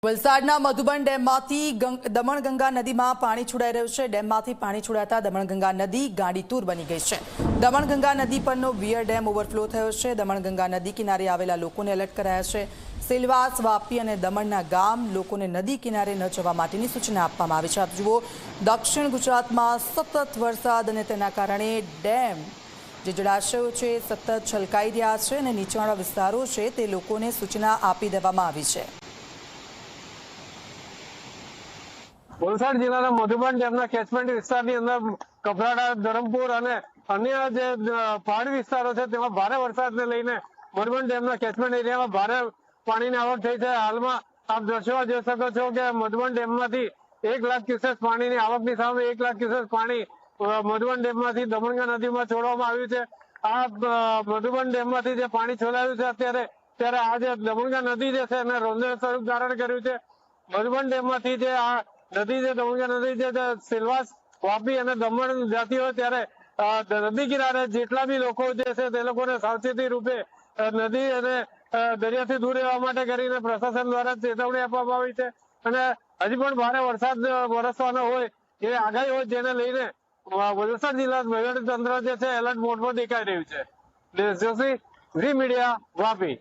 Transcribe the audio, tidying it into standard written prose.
વલસાડના મધુબન ડેમમાંથી દમણગંગા નદીમાં પાણી છોડાઈ રહ્યું છે। ડેમમાંથી પાણી છોડાતા દમણગંગા નદી ગાંડીતુર બની ગઈ છે। દમણગંગા નદી પરનો વિયર ડેમ ઓવરફ્લો થયો છે। દમણગંગા નદી કિનારે આવેલા લોકોને એલર્ટ કરાયા છે। સિલવાસ, વાપી અને દમણના ગામ લોકોને નદી કિનારે ન જવા માટેની સૂચના આપવામાં આવી છે। આપ જુઓ, દક્ષિણ ગુજરાતમાં સતત વરસાદ અને તેના કારણે ડેમ જે જળાશયો છે સતત છલકાઈ રહ્યા છે અને નીચાણવાળા વિસ્તારો છે તે લોકોને સૂચના આપી દેવામાં આવી છે। વલસાડ જિલ્લાના મધુબન ડેમના કેચમેન્ટ વિસ્તારની અંદર કપરાડા, ધરમપુર અને અન્ય જે પહાડી વિસ્તારો છે તેમાં ભારે વરસાદને લઈને મધુબન ડેમના કેચમેન્ટ એરિયામાં ભારે પાણીની આવક થઈ છે। હાલમાં આપ દ્રશ્યો જોઈ શકો છો કે મધુબન ડેમમાંથી 1 લાખ ક્યુસેક પાણીની આવકની સામે 1 લાખ ક્યુસેક પાણી મધુબન ડેમમાંથી દમણગંગા નદીમાં છોડવામાં આવ્યું છે। આ મધુબન ડેમમાંથી જે પાણી છોડાયું છે ત્યારે આ જે દમણગંગા નદી જે છે એને રૌદ્ર સ્વરૂપ ધારણ કર્યું છે। મધુબન ડેમમાંથી જે આ નદી છે દમણગંગા નદી છે સિલવાસ, વાપી અને દમણ જતી હોય ત્યારે નદી કિનારે જેટલા બી લોકો જે છે તે લોકોને સાવચેતી રૂપે નદી અને દરિયાથી દૂર રહેવા માટે કરીને પ્રશાસન દ્વારા ચેતવણી આપવામાં આવી છે અને હજી પણ ભારે વરસાદ વરસવાનો હોય એ આગાહી હોય જેને લઈને વલસાડ જિલ્લા વહીવટી તંત્ર જે છે એલર્ટ મોડમાં દેખાઈ રહ્યું છે। જોશી, ઝી મીડિયા, વાપી।